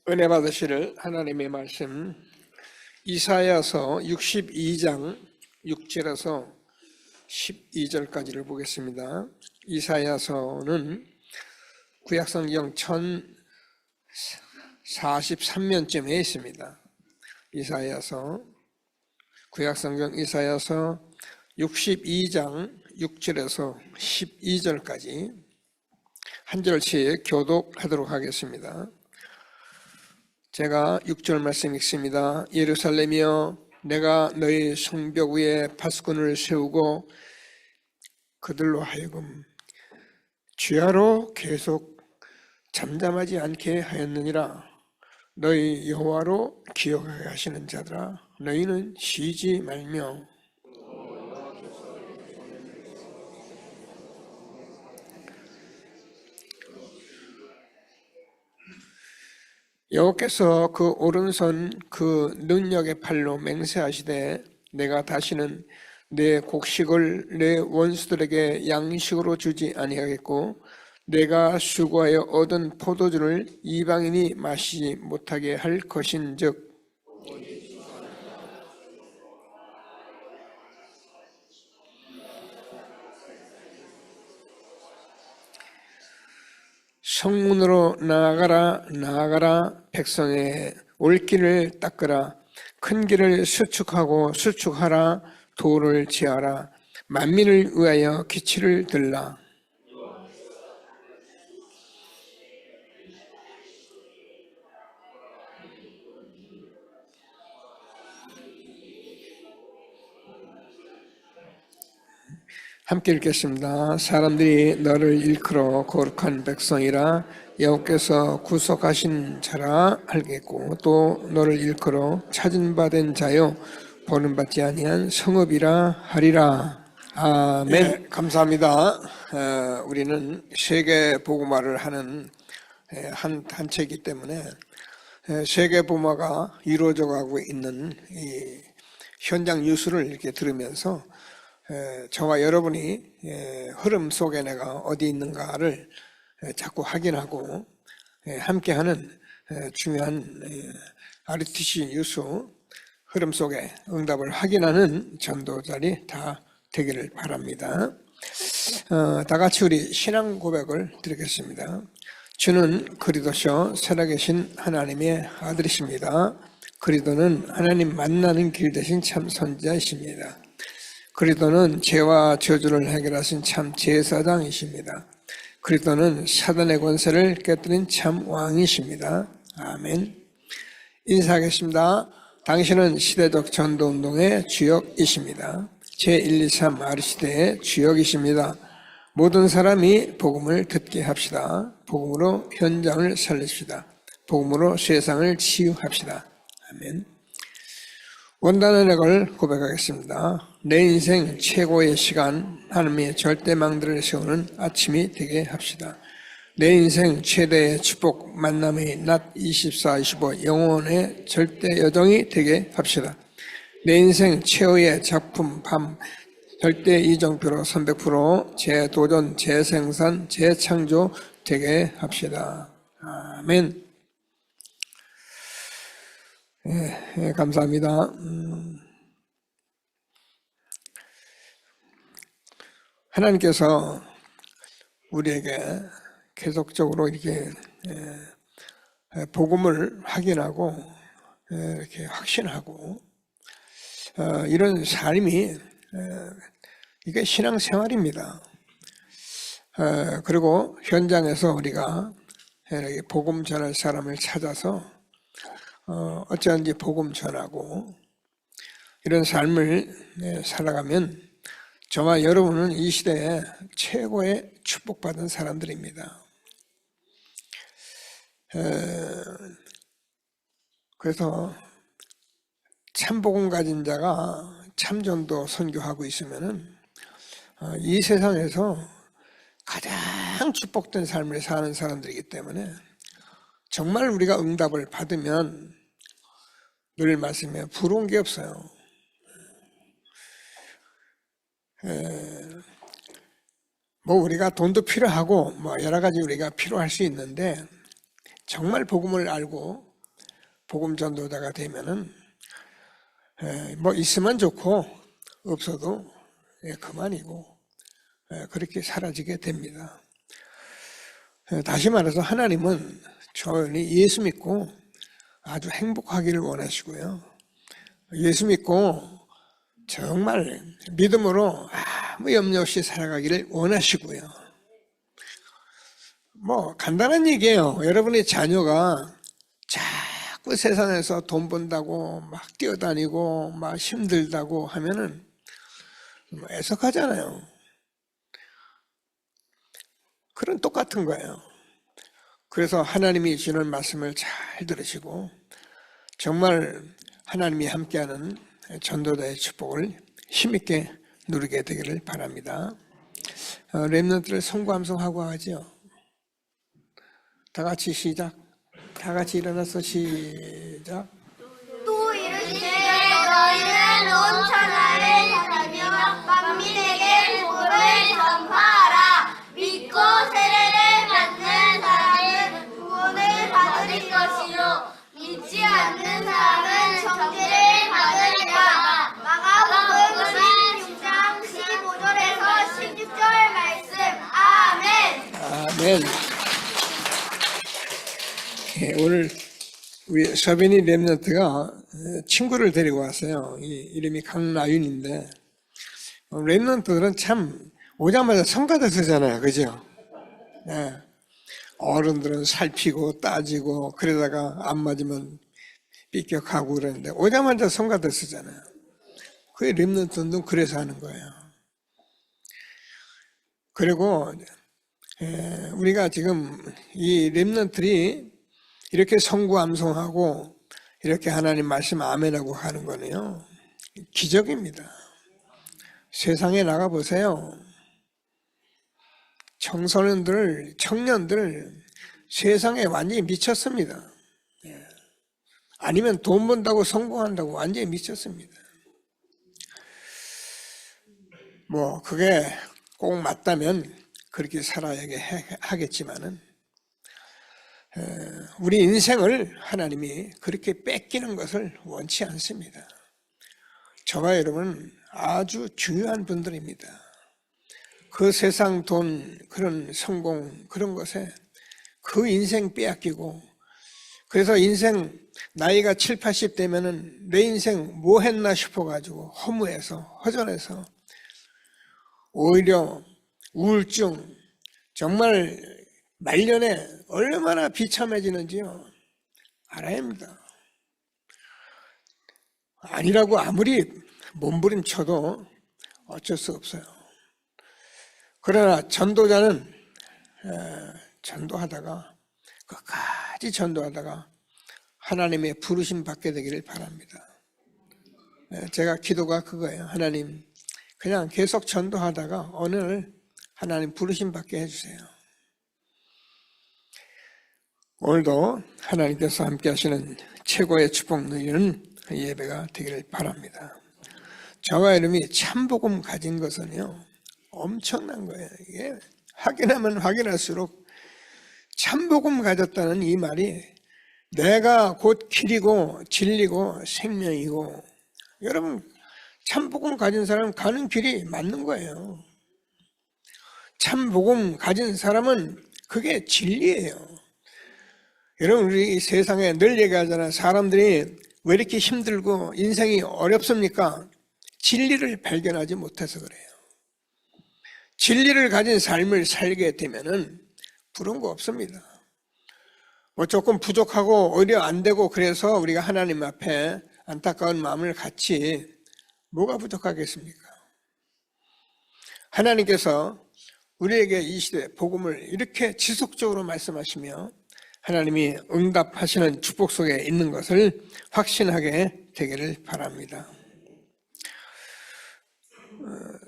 은혜 받으실 하나님의 말씀 이사야서 62장 6절에서 12절까지를 보겠습니다. 이사야서는 구약성경 1043면쯤에 있습니다. 이사야서 구약성경 이사야서 62장 6절에서 12절까지 한 절씩 교독하도록 하겠습니다. 제가 6절 말씀 읽습니다. 예루살렘이여, 내가 너희 성벽 위에 파수꾼을 세우고 그들로 하여금 주야로 계속 잠잠하지 않게 하였느니라. 너희 여호와로 기억하게 하시는 자들아, 너희는 쉬지 말며 여호와께서 그 오른손 그 능력의 팔로 맹세하시되 내가 다시는 내 곡식을 내 원수들에게 양식으로 주지 아니하겠고 내가 수고하여 얻은 포도주를 이방인이 마시지 못하게 할 것인즉 성문으로 나아가라 나아가라. 백성의 올길을 닦으라. 큰 길을 수축하라. 도를 지하라. 만민을 위하여 기치를 들라. 함께 읽겠습니다. 사람들이 너를 일컬어 거룩한 백성이라 여호와께서 구속하신 자라 알겠고 또 너를 일컬어 찾은 바 된 자요 보는 받지 아니한 성읍이라 하리라. 아멘. 네, 감사합니다. 우리는 세계 복음화를 하는 한 단체이기 때문에 세계 복음화가 이루어져 가고 있는 이 현장 뉴스를 이렇게 들으면서 저와 여러분이 흐름 속에 내가 어디 있는가를 자꾸 확인하고 함께하는 중요한 RTC 뉴스 흐름 속에 응답을 확인하는 전도자리 다 되기를 바랍니다. 다 같이 우리 신앙 고백을 드리겠습니다. 주는 그리스도시요 살아계신 하나님의 아들이십니다. 그리스도는 하나님 만나는 길 대신 참 선지자이십니다. 그리스도는 죄와 저주를 해결하신 참 제사장이십니다. 그리스도는 사단의 권세를 깨뜨린 참 왕이십니다. 아멘. 인사하겠습니다. 당신은 시대적 전도운동의 주역이십니다. 제123 아르시대의 주역이십니다. 모든 사람이 복음을 듣게 합시다. 복음으로 현장을 살립시다. 복음으로 세상을 치유합시다. 아멘. 원단의 렉을 고백하겠습니다. 내 인생 최고의 시간, 하나님의 절대망들을 세우는 아침이 되게 합시다. 내 인생 최대의 축복, 만남의 낮 24-25 영원의 절대 여정이 되게 합시다. 내 인생 최후의 작품, 밤 절대 이정표로 300% 재도전, 재생산, 재창조 되게 합시다. 아멘. 감사합니다. 하나님께서 우리에게 계속적으로 이렇게 복음을 확인하고 이렇게 확신하고 이런 삶이 이게 신앙생활입니다. 그리고 현장에서 우리가 이렇게 복음 전할 사람을 찾아서 어찌하든지 복음 전하고 이런 삶을 살아가면 저와 여러분은 이 시대에 최고의 축복받은 사람들입니다. 그래서 참복음 가진 자가 참전도 선교하고 있으면은 이 세상에서 가장 축복된 삶을 사는 사람들이기 때문에 정말 우리가 응답을 받으면 늘 말씀해 부러운 게 없어요. 뭐 우리가 돈도 필요하고 뭐 여러 가지 우리가 필요할 수 있는데 정말 복음을 알고 복음 전도자가 되면은 뭐 있으면 좋고 없어도 그만이고 그렇게 사라지게 됩니다. 다시 말해서 하나님은 저희 예수 믿고 아주 행복하기를 원하시고요. 예수 믿고 정말 믿음으로 아무 염려 없이 살아가기를 원하시고요. 뭐 간단한 얘기예요. 여러분의 자녀가 자꾸 세상에서 돈 번다고 막 뛰어다니고 막 힘들다고 하면은 애석하잖아요. 그런 똑같은 거예요. 그래서 하나님이 주는 말씀을 잘 들으시고 정말 하나님이 함께하는 전도자의 축복을 힘있게 누리게 되기를 바랍니다. 렘넌트를 성구함성하고 하죠. 다 같이 시작. 다 같이 일어나서 시작. 또 이르시되 너희는 온 천하에 다니며 만민에게 복음을 전파하라. 믿고 세례를 받는 사람은 구원을 받을 것이요 믿지 않는 사람은 정죄를 받으리라. 마가복음 16장 15절에서 16절 말씀. 아멘. 아멘. 오늘 우리 서빈이 렘넌트가 친구를 데리고 왔어요. 이름이 강나윤인데 렘넌트들은 참 오자마자 성가대 쓰잖아요. 그죠? 네. 어른들은 살피고 따지고 그러다가 안 맞으면 삐격하고 그러는데 오자마자 성가대 쓰잖아요. 그게 렘넌트는 그래서 하는 거예요. 그리고 우리가 지금 이 렘넌트들이 이렇게 성구암송하고 이렇게 하나님 말씀 아멘하고 하는 거는요 기적입니다. 세상에 나가보세요. 청소년들, 청년들 세상에 완전히 미쳤습니다. 아니면 돈 번다고 성공한다고 완전히 미쳤습니다. 뭐 그게 꼭 맞다면 그렇게 살아야 하겠지만은 우리 인생을 하나님이 그렇게 뺏기는 것을 원치 않습니다. 저와 여러분은 아주 중요한 분들입니다. 그 세상 돈, 그런 성공, 그런 것에 그 인생 빼앗기고 그래서 인생 나이가 7, 80 되면은 내 인생 뭐 했나 싶어가지고 허무해서 허전해서 오히려 우울증, 정말 말년에 얼마나 비참해지는지요 알아야 합니다. 아니라고 아무리 몸부림쳐도 어쩔 수 없어요. 그러나 전도자는 전도하다가 끝까지 전도하다가 하나님의 부르심 받게 되기를 바랍니다. 제가 기도가 그거예요. 하나님 그냥 계속 전도하다가 어느 날 하나님 부르심 받게 해주세요. 오늘도 하나님께서 함께 하시는 최고의 축복 누리는 예배가 되기를 바랍니다. 저와 여러분이 참복음 가진 것은요 엄청난 거예요. 이게 확인하면 확인할수록 참복음 가졌다는 이 말이 내가 곧 길이고 진리고 생명이고 여러분 참복음 가진 사람은 가는 길이 맞는 거예요. 참복음 가진 사람은 그게 진리예요. 여러분 우리 세상에 늘 얘기하잖아요. 사람들이 왜 이렇게 힘들고 인생이 어렵습니까? 진리를 발견하지 못해서 그래요. 진리를 가진 삶을 살게 되면은 부러운 거 없습니다. 뭐 조금 부족하고 오히려 안 되고 그래서 우리가 하나님 앞에 안타까운 마음을 갖지 뭐가 부족하겠습니까? 하나님께서 우리에게 이 시대 복음을 이렇게 지속적으로 말씀하시며 하나님이 응답하시는 축복 속에 있는 것을 확신하게 되기를 바랍니다.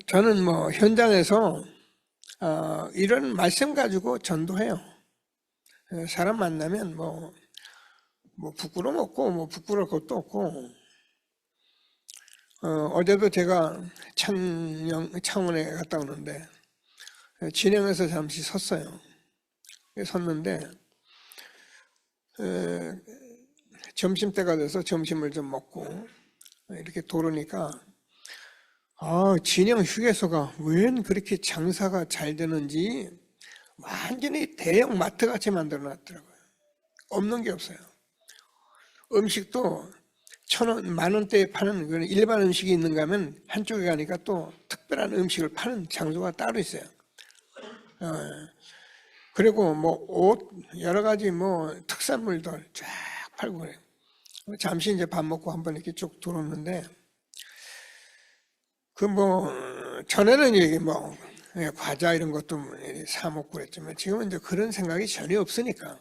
저는 뭐 현장에서 이런 말씀 가지고 전도해요. 사람 만나면 뭐 부끄러움 없고 뭐 부끄러울 것도 없고 어제도 제가 창원에 갔다 오는데 진행해서 잠시 섰어요. 섰는데 점심때가 돼서 점심을 좀 먹고 이렇게 돌으니까 진영 휴게소가 웬 그렇게 장사가 잘 되는지 완전히 대형 마트 같이 만들어 놨더라고요. 없는 게 없어요. 음식도 1,000원, 10,000원대에 파는 그런 일반 음식이 있는가 하면 한쪽에 가니까 또 특별한 음식을 파는 장소가 따로 있어요. 그리고 뭐 옷, 여러 가지 뭐 특산물들 쫙 팔고 그래요. 잠시 이제 밥 먹고 한번 이렇게 쭉 돌았는데, 전에는 이게 뭐, 과자 이런 것도 사 먹고 그랬지만, 지금은 이제 그런 생각이 전혀 없으니까.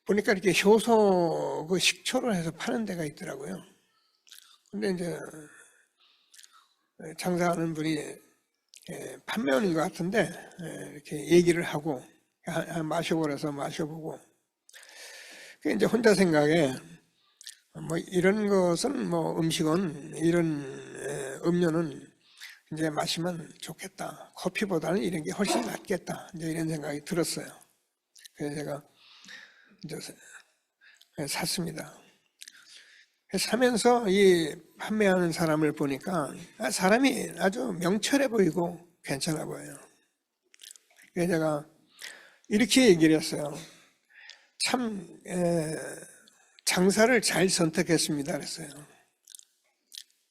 보니까 이렇게 효소 그 식초를 해서 파는 데가 있더라고요. 근데 이제 장사하는 분이 판매원인 것 같은데, 이렇게 얘기를 하고, 마셔보라서 마셔보고, 이제 혼자 생각에, 뭐 이런 것은 뭐 음식은 이런 음료는 이제 마시면 좋겠다. 커피보다는 이런 게 훨씬 낫겠다. 이제 이런 생각이 들었어요. 그래서 제가 이제 샀습니다. 사면서 이 판매하는 사람을 보니까 사람이 아주 명철해 보이고 괜찮아 보여요. 그래서 제가 이렇게 얘기를 했어요. 참 장사를 잘 선택했습니다. 그랬어요.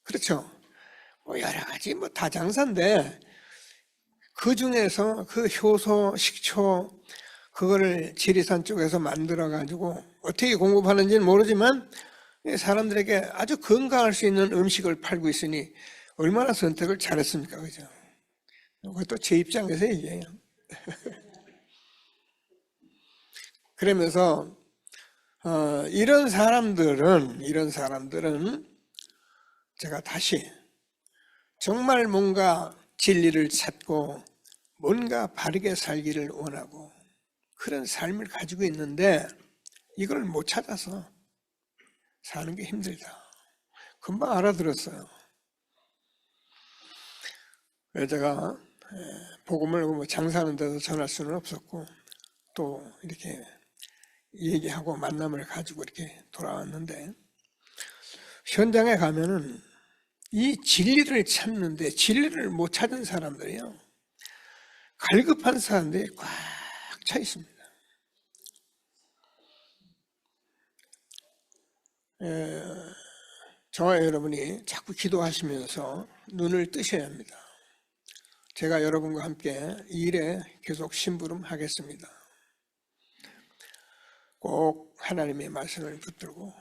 그렇죠. 뭐 여러 가지 뭐 다 장사인데 그 중에서 그 효소, 식초 그거를 지리산 쪽에서 만들어 가지고 어떻게 공급하는지는 모르지만 사람들에게 아주 건강할 수 있는 음식을 팔고 있으니 얼마나 선택을 잘했습니까? 그죠? 그것도 제 입장에서 얘기해요. 그러면서 이런 사람들은 제가 다시 정말 뭔가 진리를 찾고 뭔가 바르게 살기를 원하고 그런 삶을 가지고 있는데 이걸 못 찾아서 사는 게 힘들다. 금방 알아들었어요. 그래서 제가 복음을 뭐 장사하는 데서 전할 수는 없었고 또 이렇게 얘기하고 만남을 가지고 이렇게 돌아왔는데 현장에 가면은 이 진리를 찾는데 진리를 못 찾은 사람들이요. 갈급한 사람들이 꽉 차 있습니다. 저와 여러분이 자꾸 기도하시면서 눈을 뜨셔야 합니다. 제가 여러분과 함께 이 일에 계속 심부름하겠습니다. 꼭 하나님의 말씀을 붙들고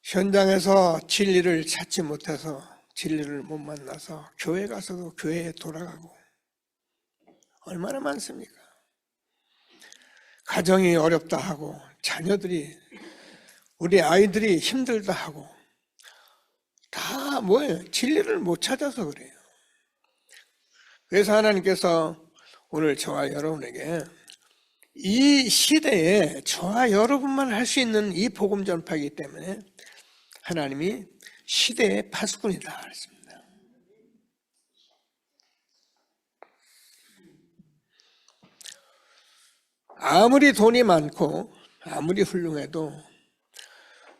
현장에서 진리를 찾지 못해서 진리를 못 만나서 교회 가서도 교회에 돌아가고 얼마나 많습니까? 가정이 어렵다 하고 자녀들이 우리 아이들이 힘들다 하고 다 뭐예요? 진리를 못 찾아서 그래요. 그래서 하나님께서 오늘 저와 여러분에게 이 시대에 저와 여러분만 할 수 있는 이 복음 전파이기 때문에 하나님이 시대의 파수꾼이다 그랬습니다. 아무리 돈이 많고 아무리 훌륭해도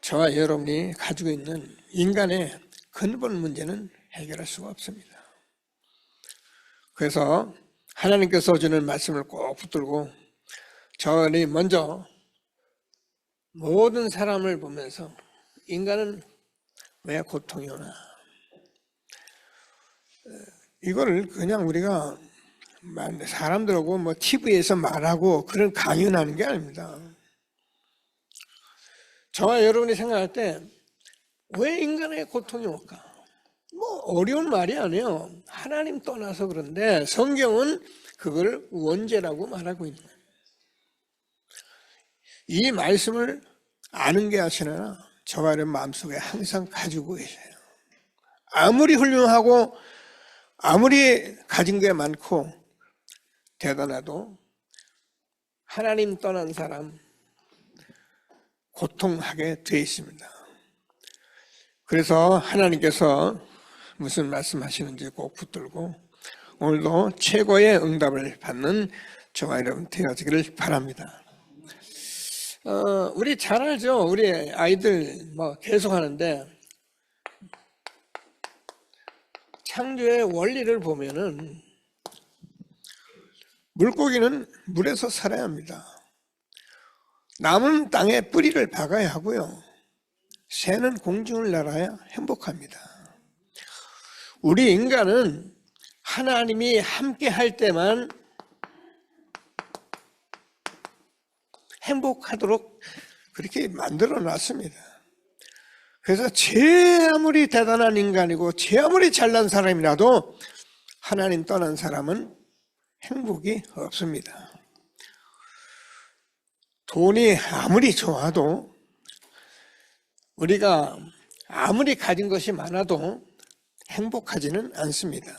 저와 여러분이 가지고 있는 인간의 근본 문제는 해결할 수가 없습니다. 그래서 하나님께서 주는 말씀을 꼭 붙들고 저는 먼저 모든 사람을 보면서 인간은 왜 고통이 오나? 이거를 그냥 우리가 사람들하고 뭐 TV에서 말하고 그런 강연하는 게 아닙니다. 저와 여러분이 생각할 때 왜 인간의 고통이 올까? 뭐 어려운 말이 아니에요. 하나님 떠나서 그런데 성경은 그걸 원죄라고 말하고 있는 거예요. 이 말씀을 아는 게 아시나 저와 여러분 마음속에 항상 가지고 계세요. 아무리 훌륭하고 아무리 가진 게 많고 대단해도 하나님 떠난 사람 고통하게 되어 있습니다. 그래서 하나님께서 무슨 말씀하시는지 꼭 붙들고 오늘도 최고의 응답을 받는 저와 여러분 되어지기를 바랍니다. 우리 잘 알죠? 우리 아이들 뭐 계속 하는데, 창조의 원리를 보면은 물고기는 물에서 살아야 합니다. 남은 땅에 뿌리를 박아야 하고요. 새는 공중을 날아야 행복합니다. 우리 인간은 하나님이 함께 할 때만 행복하도록 그렇게 만들어 놨습니다. 그래서 제 아무리 대단한 인간이고 제 아무리 잘난 사람이라도 하나님 떠난 사람은 행복이 없습니다. 돈이 아무리 좋아도, 우리가 아무리 가진 것이 많아도 행복하지는 않습니다.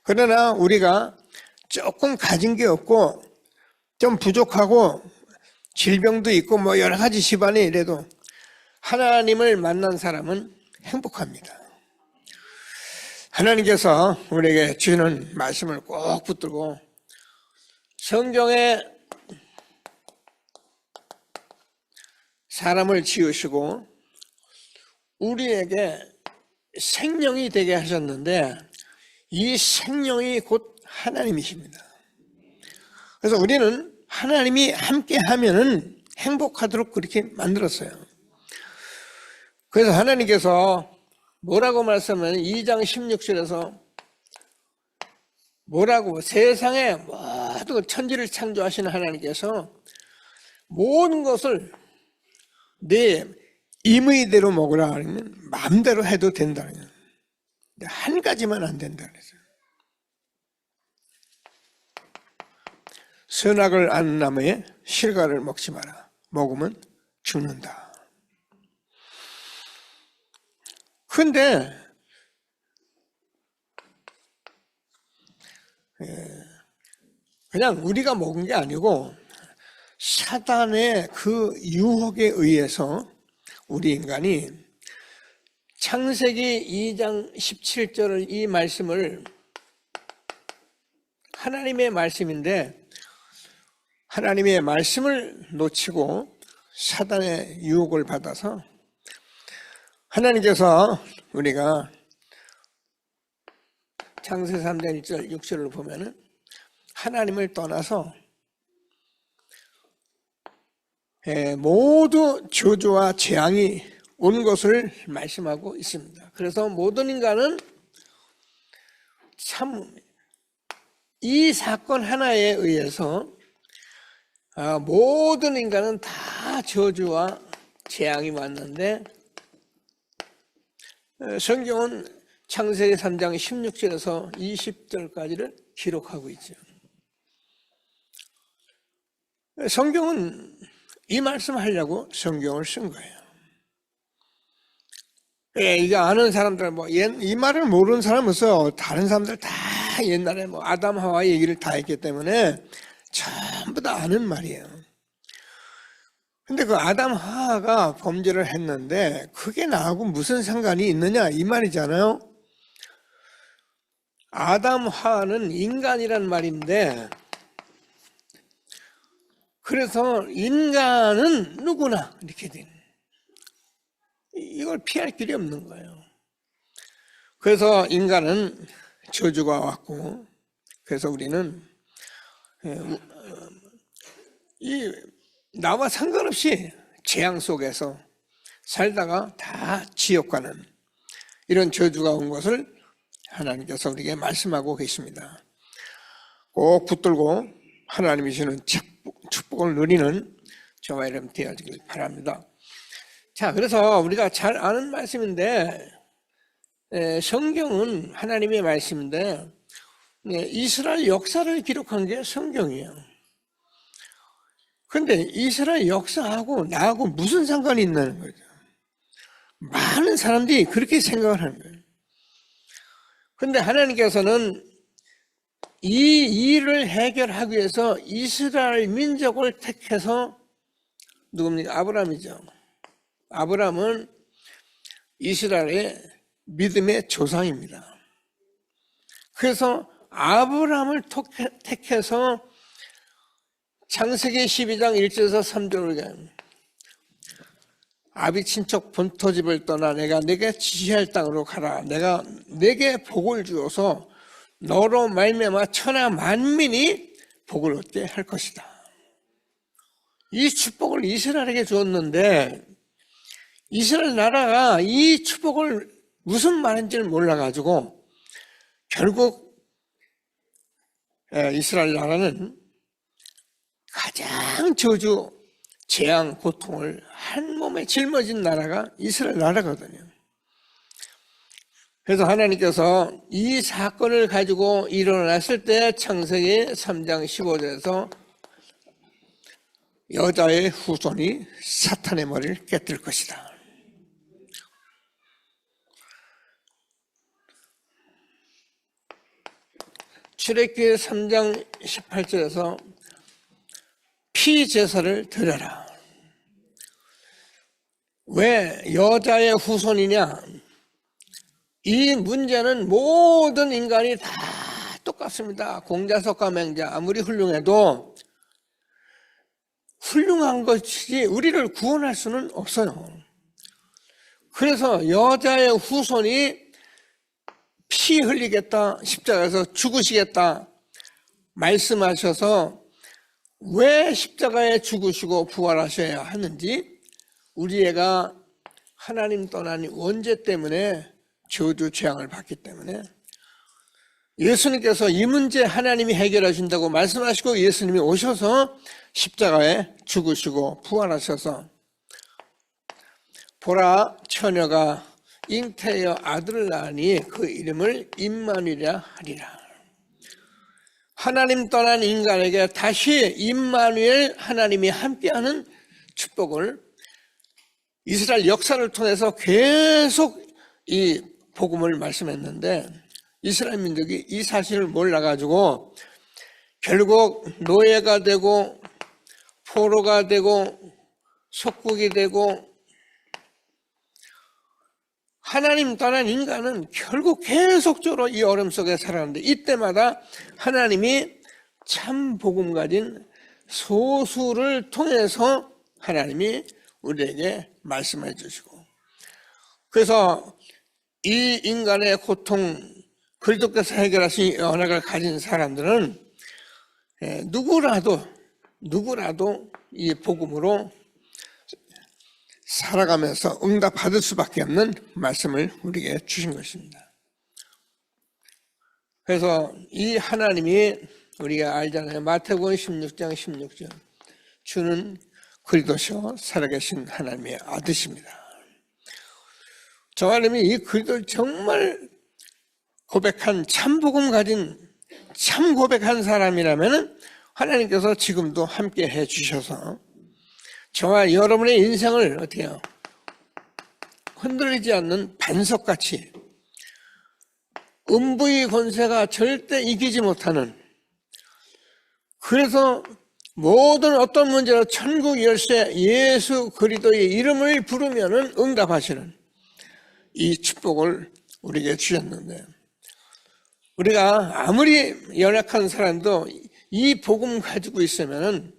그러나 우리가 조금 가진 게 없고 좀 부족하고 질병도 있고 뭐 여러 가지 집안에 이래도 하나님을 만난 사람은 행복합니다. 하나님께서 우리에게 주시는 말씀을 꼭 붙들고 성경에 사람을 지으시고 우리에게 생명이 되게 하셨는데 이 생명이 곧 하나님이십니다. 그래서 우리는 하나님이 함께 하면은 행복하도록 그렇게 만들었어요. 그래서 하나님께서 뭐라고 말씀하면 2장 16절에서 뭐라고, 세상에 모든 천지를 창조하시는 하나님께서 모든 것을 내 임의대로 먹으라 하면 마음대로 해도 된다는 거예요. 한 가지만 안 된다 그랬어요. 선악을 아는 나무에 실과를 먹지 마라. 먹으면 죽는다. 그런데 그냥 우리가 먹은 게 아니고 사단의 그 유혹에 의해서 우리 인간이 창세기 2장 17절 이 말씀을, 하나님의 말씀인데 하나님의 말씀을 놓치고 사단의 유혹을 받아서 하나님께서, 우리가 창세기 3장 1절 6절을 보면은 하나님을 떠나서 모두 저주와 재앙이 온 것을 말씀하고 있습니다. 그래서 모든 인간은 참 이 사건 하나에 의해서 모든 인간은 다 저주와 재앙이 왔는데, 성경은 창세기 3장 16절에서 20절까지를 기록하고 있죠. 성경은 이 말씀을 하려고 성경을 쓴 거예요. 이거 아는 사람들, 이 말을 모르는 사람은 없어요. 다른 사람들 다 옛날에 아담 하와 얘기를 다 했기 때문에 전부 다 아는 말이에요. 근데 그 아담 하와가 범죄를 했는데 그게 나하고 무슨 상관이 있느냐 이 말이잖아요. 아담 하와는 인간이란 말인데, 그래서 인간은 누구나 이렇게 된, 이걸 피할 길이 없는 거예요. 그래서 인간은 저주가 왔고, 그래서 우리는 이 나와 상관없이 재앙 속에서 살다가 다 지옥 가는 이런 저주가 온 것을 하나님께서 우리에게 말씀하고 계십니다. 꼭 붙들고 하나님이 주시는 축복을 누리는 저와 여러분 되어지길 바랍니다. 자, 그래서 우리가 잘 아는 말씀인데, 성경은 하나님의 말씀인데 이스라엘 역사를 기록한 게 성경이에요. 그런데 이스라엘 역사하고 나하고 무슨 상관이 있는 거죠? 많은 사람들이 그렇게 생각을 하는 거예요. 그런데 하나님께서는 이 일을 해결하기 위해서 이스라엘 민족을 택해서, 누굽니까? 아브라함이죠. 아브라함은 이스라엘의 믿음의 조상입니다. 그래서 아브라함을 택해서 창세기 12장 1절에서 3절에 아비 친척 본토집을 떠나 내가 네게 지시할 땅으로 가라. 내가 네게 복을 주어서 너로 말미암아 천하 만민이 복을 얻게 할 것이다. 이 축복을 이스라엘에게 주었는데 이스라엘 나라가 이 축복을 무슨 말인지를 몰라가지고 결국 이스라엘 나라는 가장 저주, 재앙, 고통을 한 몸에 짊어진 나라가 이스라엘 나라거든요. 그래서 하나님께서 이 사건을 가지고 일어났을 때 창세기 3장 15절에서 여자의 후손이 사탄의 머리를 깨뜨릴 것이다. 출애굽기 3장 18절에서 피제사를 드려라. 왜 여자의 후손이냐? 이 문제는 모든 인간이 다 똑같습니다. 공자석가 맹자 아무리 훌륭해도 훌륭한 것이 우리를 구원할 수는 없어요. 그래서 여자의 후손이 피 흘리겠다, 십자가에서 죽으시겠다 말씀하셔서 왜 십자가에 죽으시고 부활하셔야 하는지 우리 애가 하나님 떠난 원죄 때문에 저주 재앙을 받기 때문에 예수님께서 이 문제 하나님이 해결하신다고 말씀하시고 예수님이 오셔서 십자가에 죽으시고 부활하셔서 보라 처녀가 잉태하여 아들을 낳으니 그 이름을 임마누엘이라 하리라. 하나님 떠난 인간에게 다시 임마누엘 하나님이 함께하는 축복을 이스라엘 역사를 통해서 계속 이 복음을 말씀했는데 이스라엘 민족이 이 사실을 몰라가지고 결국 노예가 되고 포로가 되고 속국이 되고 하나님 떠난 인간은 결국 계속적으로 이 어려움 속에 살았는데 이때마다 하나님이 참 복음 가진 소수를 통해서 하나님이 우리에게 말씀해 주시고 그래서 이 인간의 고통 그리스도께서 해결하신 언약을 가진 사람들은 누구라도 이 복음으로 살아가면서 응답받을 수밖에 없는 말씀을 우리에게 주신 것입니다. 그래서 이 하나님이 우리가 알잖아요. 마태복음 16장 16절 주는 그리스도시요 살아계신 하나님의 아드십니다. 저 하나님이 이 그리스도를 정말 고백한 참 복음 가진 참 고백한 사람이라면 하나님께서 지금도 함께 해 주셔서 저와 여러분의 인생을 어떻게 해요? 흔들리지 않는 반석같이 음부의 권세가 절대 이기지 못하는 그래서 모든 어떤 문제로 천국 열쇠 예수 그리스도의 이름을 부르면은 응답하시는 이 축복을 우리에게 주셨는데 우리가 아무리 연약한 사람도 이 복음 가지고 있으면은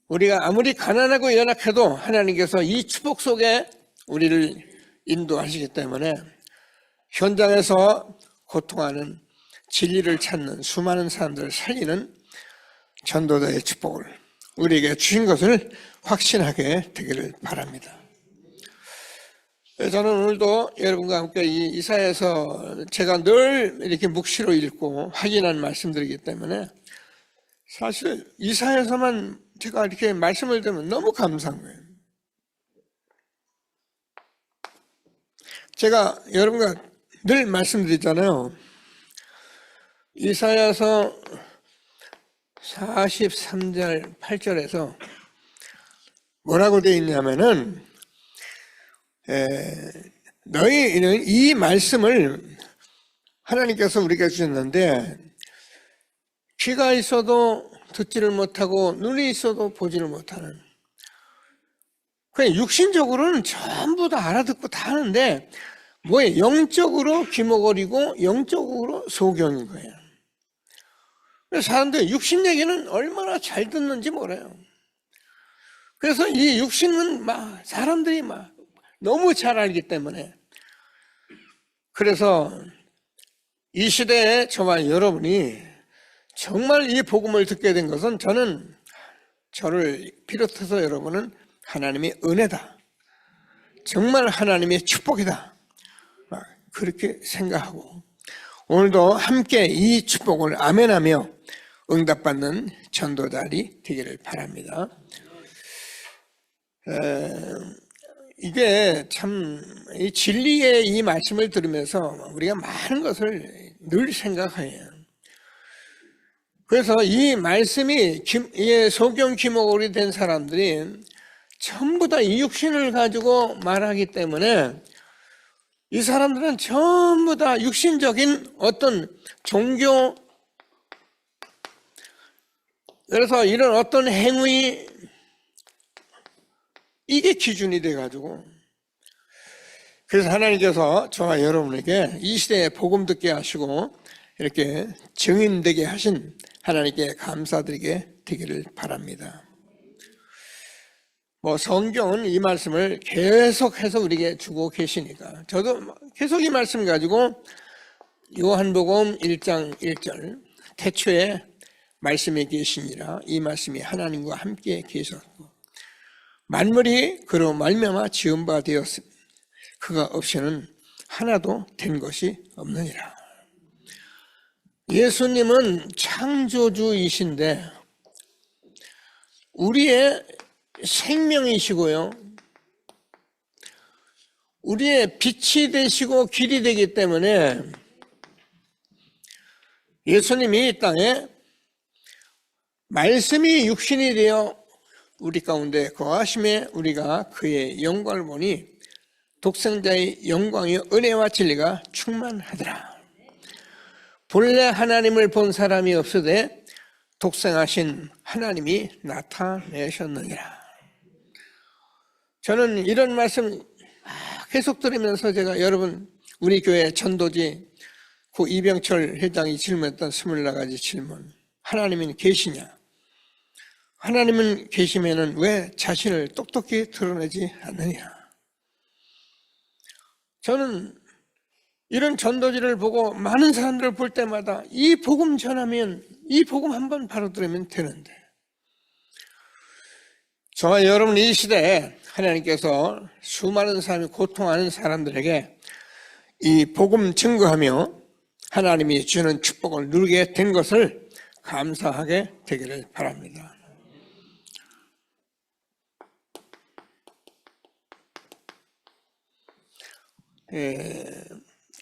우리가 아무리 가난하고 연약해도 하나님께서 이 축복 속에 우리를 인도하시기 때문에 현장에서 고통하는 진리를 찾는 수많은 사람들을 살리는 전도자의 축복을 우리에게 주신 것을 확신하게 되기를 바랍니다. 저는 오늘도 여러분과 함께 이 이사야서 제가 늘 이렇게 묵시로 읽고 확인한 말씀드리기 때문에 사실 이사야서만 제가 이렇게 말씀을 들으면 너무 감사한 거예요. 제가 여러분과 늘 말씀드리잖아요. 이사야서 43절 8절에서 뭐라고 되어 있냐면은 너희는 이 말씀을 하나님께서 우리에게 주셨는데 귀가 있어도 듣지를 못하고 눈이 있어도 보지를 못하는 그냥 육신적으로는 전부 다 알아듣고 다 하는데 뭐예요? 영적으로 귀머거리고 영적으로 소경인 거예요. 사람들이 육신 얘기는 얼마나 잘 듣는지 몰라요. 그래서 이 육신은 사람들이 너무 잘 알기 때문에, 그래서 이 시대에 저와 여러분이 정말 이 복음을 듣게 된 것은, 저를 비롯해서 여러분은 하나님의 은혜다, 정말 하나님의 축복이다, 그렇게 생각하고 오늘도 함께 이 축복을 아멘하며 응답받는 전도자들이 되기를 바랍니다. 이게 참, 이 진리의 이 말씀을 들으면서 우리가 많은 것을 늘 생각해요. 그래서 이 말씀이 소경 기목으로 된 사람들이 전부 다 이 육신을 가지고 말하기 때문에, 이 사람들은 전부 다 육신적인 어떤 종교, 그래서 이런 어떤 행위, 이게 기준이 돼가지고, 그래서 하나님께서 저와 여러분에게 이 시대에 복음 듣게 하시고 이렇게 증인되게 하신 하나님께 감사드리게 되기를 바랍니다. 성경은 이 말씀을 계속해서 우리에게 주고 계시니까, 저도 계속 이 말씀 가지고 요한복음 1장 1절 태초에 말씀이 계시니라, 이 말씀이 하나님과 함께 계셨고 만물이 그로 말미암아 지은 바 되었으니 그가 없이는 하나도 된 것이 없느니라. 예수님은 창조주이신데 우리의 생명이시고요, 우리의 빛이 되시고 길이 되기 때문에 예수님이 이 땅에 말씀이 육신이 되어 우리 가운데 거하심에 우리가 그의 영광을 보니 독생자의 영광이 은혜와 진리가 충만하더라. 본래 하나님을 본 사람이 없으되 독생하신 하나님이 나타내셨느니라. 저는 이런 말씀 계속 들으면서 제가 여러분, 우리 교회 전도지 고 이병철 회장이 질문했던 24가지 질문, 하나님은 계시냐? 하나님은 계시면은 왜 자신을 똑똑히 드러내지 않느냐? 저는 이런 전도지를 보고 많은 사람들을 볼 때마다 이 복음 전하면, 이 복음 한번 바로 들으면 되는데, 저와 여러분 이 시대에 하나님께서 수많은 사람이 고통하는 사람들에게 이 복음 증거하며 하나님이 주는 축복을 누리게 된 것을 감사하게 되기를 바랍니다.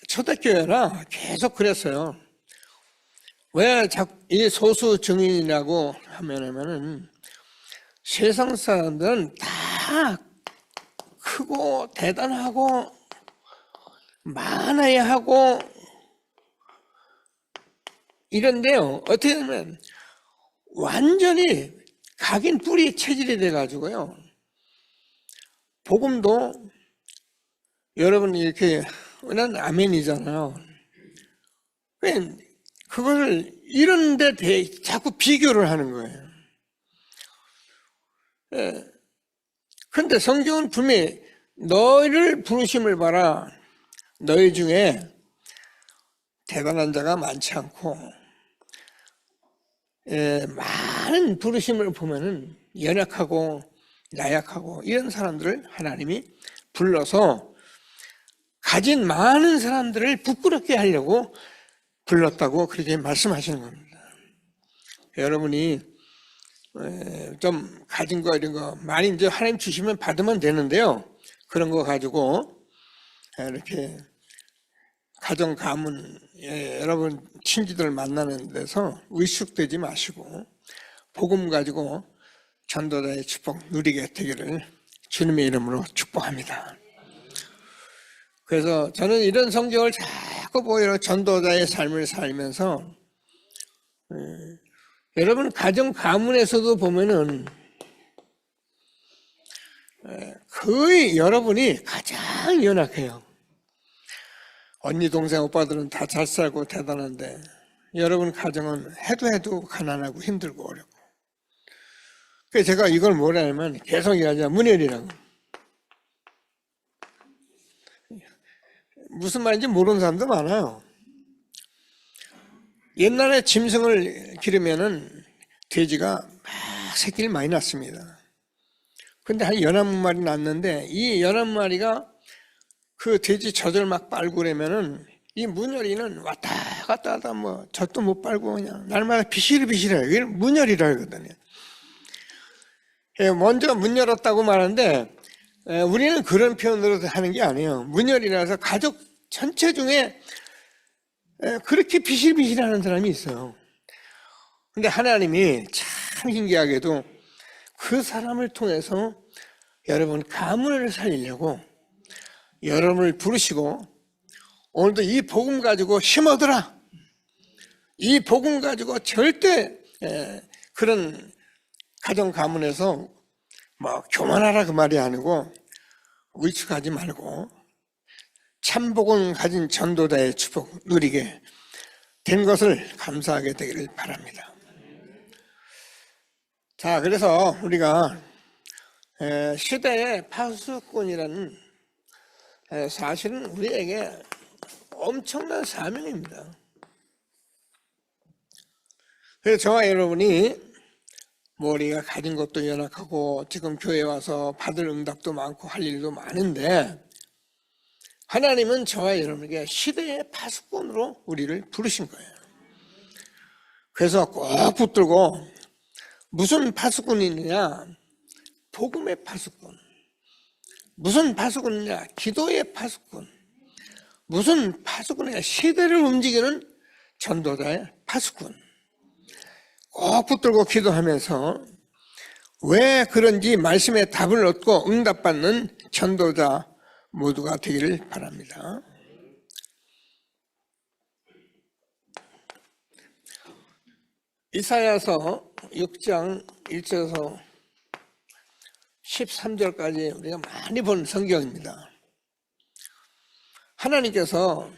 초대교회나 계속 그랬어요. 왜 이 소수 증인이라고 하면은 세상 사람들은 다 크고 대단하고 많아야 하고 이런데요, 어떻게 보면 완전히 각인 뿌리 체질이 돼가지고요, 복음도 여러분 이렇게 난 아멘이잖아요. 그걸 이런데 자꾸 비교를 하는 거예요. 그런데 성경은 분명히 너희를 부르심을 봐라. 너희 중에 대단한 자가 많지 않고, 많은 부르심을 보면은 연약하고 나약하고 이런 사람들을 하나님이 불러서 가진 많은 사람들을 부끄럽게 하려고 불렀다고 그렇게 말씀하시는 겁니다. 여러분이 좀 가진 거 이런 거 많이 이제 하나님 주시면 받으면 되는데요, 그런 거 가지고 이렇게 가정 가문, 여러분 친지들 만나는 데서 위축되지 마시고 복음 가지고 전도자의 축복 누리게 되기를 주님의 이름으로 축복합니다. 그래서 저는 이런 성경을 자꾸 보여 전도자의 삶을 살면서, 여러분 가정 가문에서도 보면은 거의 여러분이 가장 연약해요. 언니 동생 오빠들은 다 잘 살고 대단한데 여러분 가정은 해도 가난하고 힘들고 어렵고. 그래서 제가 이걸 뭐라냐면 계속 얘기하자. 문열이라고. 무슨 말인지 모르는 사람도 많아요. 옛날에 짐승을 기르면은 돼지가 막 새끼를 많이 낳습니다. 근데 한 11마리 낳는데 이 11마리가 그 돼지 젖을 막 빨고 그러면은 이 문열이는 왔다 갔다 하다 뭐 젖도 못 빨고 그냥 날마다 비실비실해요. 이걸 문열이라 하거든요. 먼저 문 열었다고 말하는데 우리는 그런 표현으로 하는 게 아니에요. 문열이라서 가족 전체 중에 그렇게 비실비실하는 사람이 있어요. 근데 하나님이 참 신기하게도 그 사람을 통해서 여러분 가문을 살리려고 여러분을 부르시고 오늘도 이 복음 가지고 힘어더라. 이 복음 가지고 절대 그런 가정 가문에서 뭐 교만하라 그 말이 아니고 위축하지 말고 참 복음 가진 전도자의 축복 누리게 된 것을 감사하게 되기를 바랍니다. 자, 그래서 우리가 시대의 파수꾼이라는 사실은 우리에게 엄청난 사명입니다. 그래서 저와 여러분이 우리가 가진 것도 연약하고 지금 교회 와서 받을 응답도 많고 할 일도 많은데 하나님은 저와 여러분에게 시대의 파수꾼으로 우리를 부르신 거예요. 그래서 꼭 붙들고 무슨 파수꾼이냐? 복음의 파수꾼. 무슨 파수꾼이냐? 기도의 파수꾼. 무슨 파수꾼이냐? 시대를 움직이는 전도자의 파수꾼. 꼭 붙들고 기도하면서 왜 그런지 말씀의 답을 얻고 응답받는 전도자 모두가 되기를 바랍니다. 이사야서 6장 1절에서 13절까지 우리가 많이 본 성경입니다. 하나님께서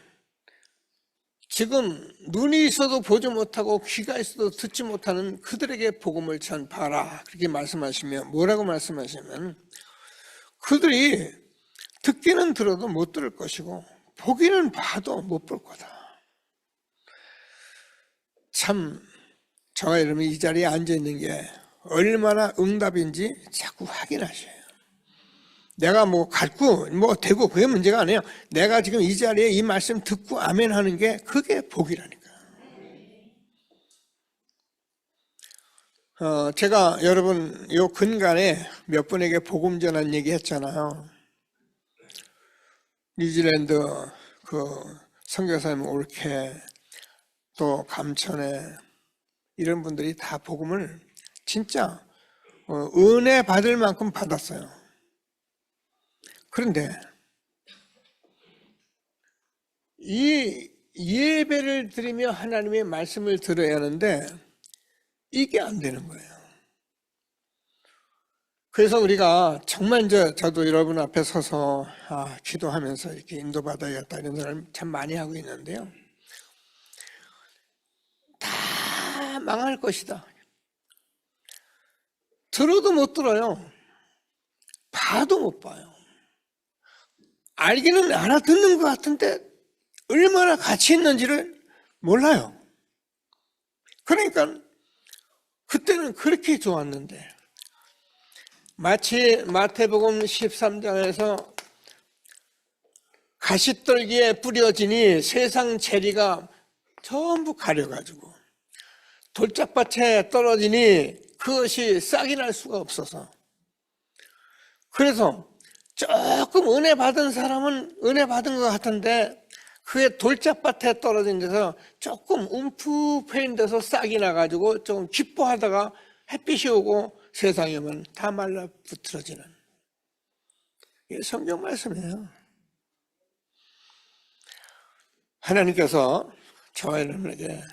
지금 눈이 있어도 보지 못하고 귀가 있어도 듣지 못하는 그들에게 복음을 전파하라 그렇게 말씀하시면 뭐라고 말씀하시면 그들이 듣기는 들어도 못 들을 것이고 보기는 봐도 못 볼 거다. 참 저와 여러분이 이 자리에 앉아있는 게 얼마나 응답인지 자꾸 확인하셔요. 내가 뭐 갖고 뭐 되고 그게 문제가 아니에요. 내가 지금 이 자리에 이 말씀 듣고 아멘 하는 게 그게 복이라니까. 제가 여러분 요 근간에 몇 분에게 복음 전한 얘기 했잖아요. 뉴질랜드 그 선교사님 올케 또 감천에 이런 분들이 다 복음을 진짜 은혜 받을 만큼 받았어요. 그런데 이 예배를 드리며 하나님의 말씀을 들어야 하는데 이게 안 되는 거예요. 그래서 우리가 정말 저도 여러분 앞에 서서 기도하면서 이렇게 인도받아야겠다 이런 생각을 참 많이 하고 있는데요. 다 망할 것이다. 들어도 못 들어요. 봐도 못 봐요. 알기는 알아듣는 것 같은데 얼마나 가치 있는지를 몰라요. 그러니까 그때는 그렇게 좋았는데 마치 마태복음 13장에서 가시떨기에 뿌려지니 세상 재리가 전부 가려가지고 돌짝밭에 떨어지니 그것이 싹이 날 수가 없어서 그래서 조금 은혜 받은 사람은 은혜 받은 것 같은데 그게 돌짝밭에 떨어진 데서 조금 움푹 데서 싹이 나가지고 조금 기뻐하다가 햇빛이 오고 세상에 오면 다 말라붙어지는 이게 성경 말씀이에요. 하나님께서 저와 여러분에게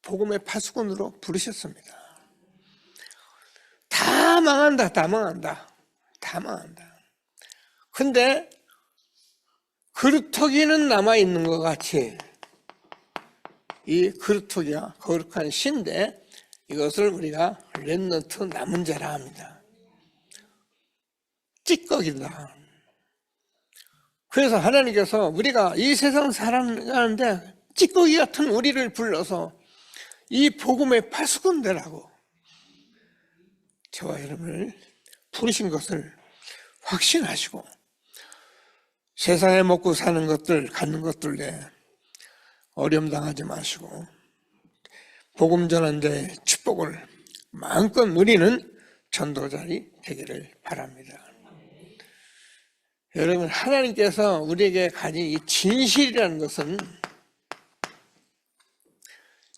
복음의 파수꾼으로 부르셨습니다. 다 망한다, 다 망한다, 다 망한다. 근데 그루터기는 남아있는 것 같이 이 그루터기가 거룩한 신데 이것을 우리가 렘넌트 남은 자라 합니다. 찌꺼기다. 그래서 하나님께서 우리가 이 세상 살아가는데 찌꺼기 같은 우리를 불러서 이 복음의 파수꾼들하고 저와 여러분을 부르신 것을 확신하시고 세상에 먹고 사는 것들, 갖는 것들에 어려움 당하지 마시고 복음 전한 자의 축복을 마음껏 누리는 전도자리 되기를 바랍니다. 여러분, 하나님께서 우리에게 가진 이 진실이라는 것은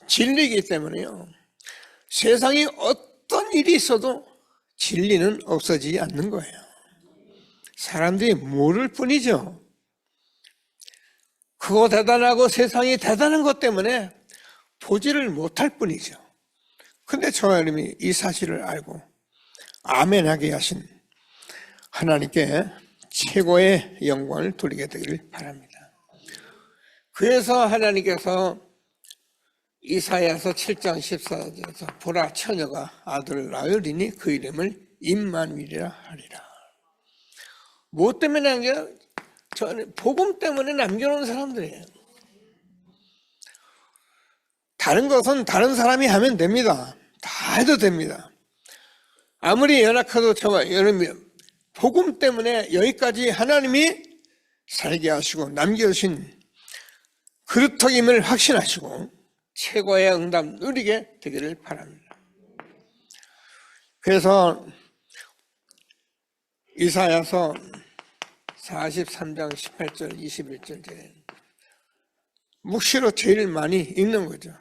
진리이기 때문에요. 세상에 어떤 일이 있어도 진리는 없어지지 않는 거예요. 사람들이 모를 뿐이죠. 크고 대단하고 세상이 대단한 것 때문에 보지를 못할 뿐이죠. 근데 저와 여러분이 이 사실을 알고 아멘하게 하신 하나님께 최고의 영광을 돌리게 되기를 바랍니다. 그래서 하나님께서 이사야서 7장 14절에서 보라 처녀가 아들을 낳으리니 그 이름을 임마누엘이라 하리라. 뭐 때문에 남겨? 저는 복음 때문에 남겨놓은 사람들이에요. 다른 것은 다른 사람이 하면 됩니다. 다 해도 됩니다. 아무리 연약해도 저와 여러분 복음 때문에 여기까지 하나님이 살게 하시고 남겨주신 그루터김을 확신하시고 최고의 응답 누리게 되기를 바랍니다. 그래서 이사야서 43장 18절 21절에 묵시로 제일 많이 읽는 거죠.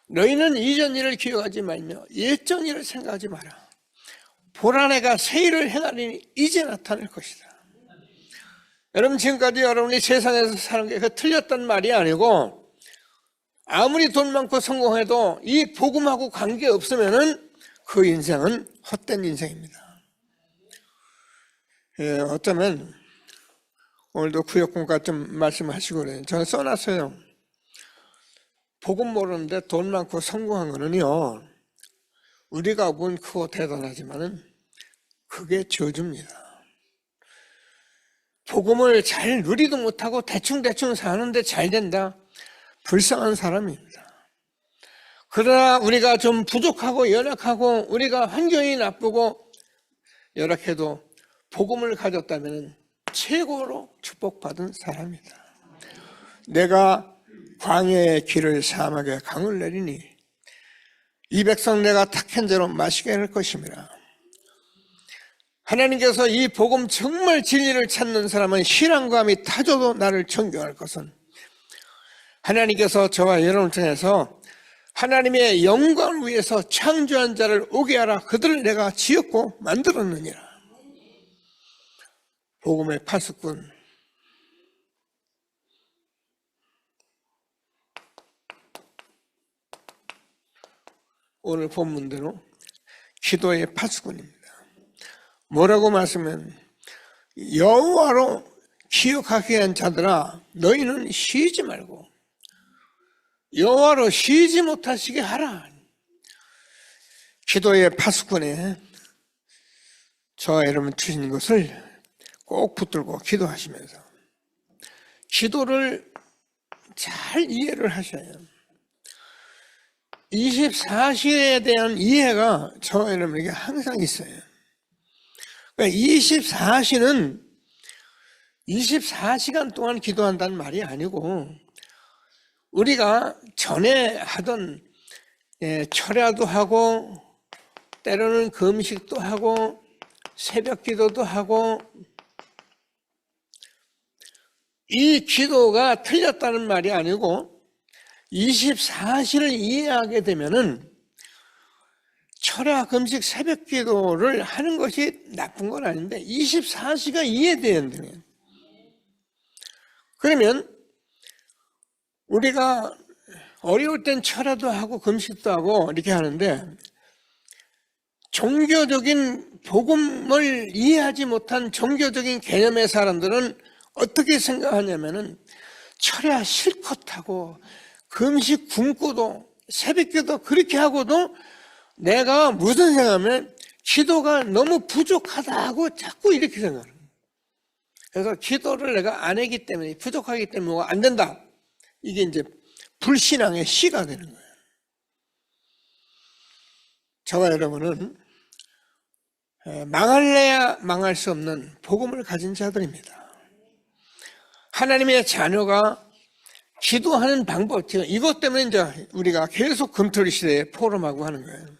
너희는 이전 일을 기억하지 말며 옛전 일을 생각하지 마라. 보라 내가 새 일을 행하리니 이제 나타날 것이다. 여러분, 지금까지 여러분이 세상에서 사는 게 틀렸단 말이 아니고 아무리 돈 많고 성공해도 이 복음하고 관계없으면은 그 인생은 헛된 인생입니다. 예, 어쩌면 오늘도 구역공과 좀 말씀하시고 그래요. 저는 써놨어요. 복음 모르는데 돈 많고 성공한 거는요, 우리가 본 크고 대단하지만은 그게 저주입니다. 복음을 잘 누리도 못하고 대충대충 사는데 잘 된다? 불쌍한 사람입니다. 그러나 우리가 좀 부족하고 연약하고 우리가 환경이 나쁘고 열악해도 복음을 가졌다면 최고로 축복받은 사람이다. 내가 광야의 길을 사막에 강을 내리니 이 백성 내가 탁한 대로 마시게 할 것임이라. 하나님께서 이 복음 정말 진리를 찾는 사람은 신앙감이 타져도 나를 존경할 것은 하나님께서 저와 여러분을 통해서 하나님의 영광을 위해서 창조한 자를 오게 하라. 그들을 내가 지었고 만들었느니라. 복음의 파수꾼, 오늘 본문대로 기도의 파수꾼입니다. 뭐라고 말씀하면 여호와로 기억하게 한 자들아 너희는 쉬지 말고 여호와로 쉬지 못하시게 하라. 기도의 파수꾼에 저와 여러분 주신 것을 꼭 붙들고 기도하시면서 기도를 잘 이해를 하셔야 해요. 24시에 대한 이해가 저와 여러분에게 항상 있어요. 그러니까 24시는 24시간 동안 기도한다는 말이 아니고 우리가 전에 하던 철야도 하고 때로는 금식도 하고 새벽 기도도 하고 이 기도가 틀렸다는 말이 아니고 24시를 이해하게 되면은 철야, 금식, 새벽 기도를 하는 것이 나쁜 건 아닌데 24시가 이해돼야 돼요. 그러면 우리가 어려울 땐 철야도 하고 금식도 하고 이렇게 하는데 종교적인 복음을 이해하지 못한 종교적인 개념의 사람들은 어떻게 생각하냐면은 철야 실컷 하고 금식 굶고도 새벽기도 그렇게 하고도 내가 무슨 생각하면 기도가 너무 부족하다고 자꾸 이렇게 생각해요. 그래서 기도를 내가 안 하기 때문에, 부족하기 때문에 뭐가 안 된다. 이게 이제 불신앙의 시가 되는 거예요. 저와 여러분은 망할래야 망할 수 없는 복음을 가진 자들입니다. 하나님의 자녀가 기도하는 방법, 이것 때문에 이제 우리가 계속 금토리 시대에 포럼하고 하는 거예요.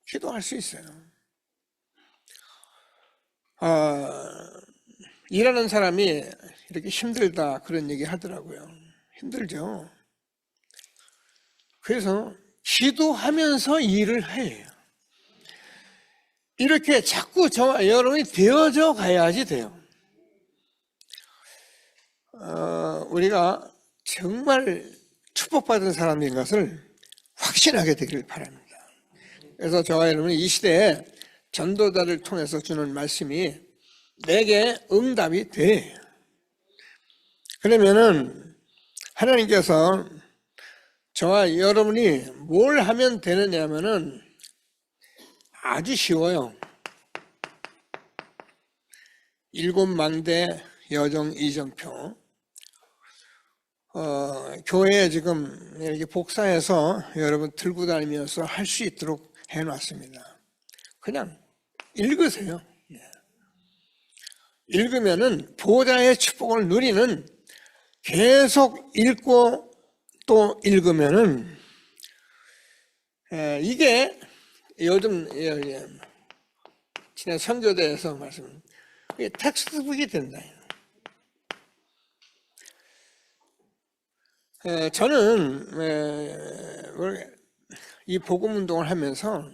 기도할 수 있어요. 일하는 사람이 이렇게 힘들다 그런 얘기 하더라고요. 힘들죠. 그래서 기도하면서 일을 해요. 이렇게 자꾸 저와 여러분이 되어져 가야지 돼요. 우리가 정말 축복받은 사람인 것을 확신하게 되기를 바랍니다. 그래서 저와 여러분이 이 시대에 전도자를 통해서 주는 말씀이 내게 응답이 돼. 그러면은 하나님께서 저와 여러분이 뭘 하면 되느냐면은 아주 쉬워요. 7망대 여정 이정표. 교회에 지금 이렇게 복사해서 여러분 들고 다니면서 할 수 있도록 해놨습니다. 그냥 읽으세요. 읽으면은 보좌의 축복을 누리는, 계속 읽고 또 읽으면은 이게 요즘 지난 선교대에서 말씀, 이게 텍스트북이 된다. 저는 이 복음 운동을 하면서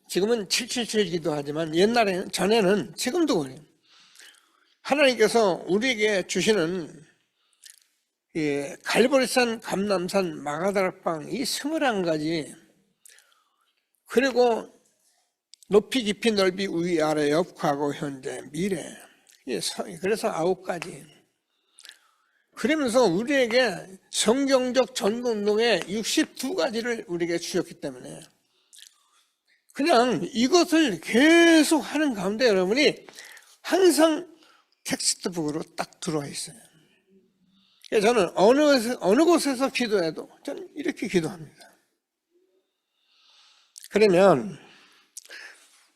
지금은 777 기도하지만 옛날에는, 전에는, 지금도 그래요. 하나님께서 우리에게 주시는 이 갈보리산, 감람산, 마가다락방 이 21가지, 그리고 높이, 깊이, 넓이, 위, 아래, 옆, 과거, 현재, 미래, 그래서 9가지. 그러면서 우리에게 성경적 전도운동의 62가지를 우리에게 주셨기 때문에 그냥 이것을 계속 하는 가운데 여러분이 항상 텍스트북으로 딱 들어와 있어요. 저는 어느 곳에서 기도해도 저는 이렇게 기도합니다. 그러면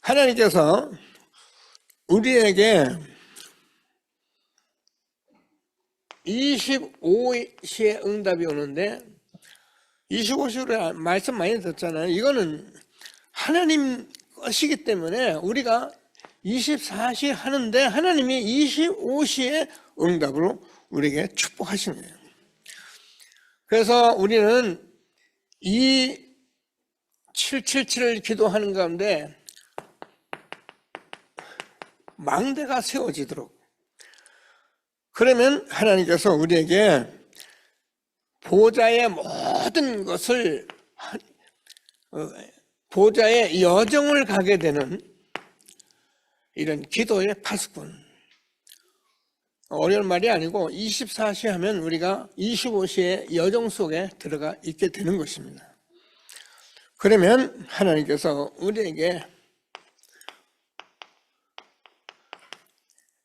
하나님께서 우리에게 25시에 응답이 오는데, 25시로 말씀 많이 듣잖아요. 이거는 하나님 것이기 때문에 우리가 24시 하는데 하나님이 25시에 응답으로 우리에게 축복하신 거예요. 그래서 우리는 이 777을 기도하는 가운데 망대가 세워지도록, 그러면 하나님께서 우리에게 보좌의 모든 것을, 보좌의 여정을 가게 되는 이런 기도의 파수꾼, 어려운 말이 아니고 24시 하면 우리가 25시의 여정 속에 들어가 있게 되는 것입니다. 그러면 하나님께서 우리에게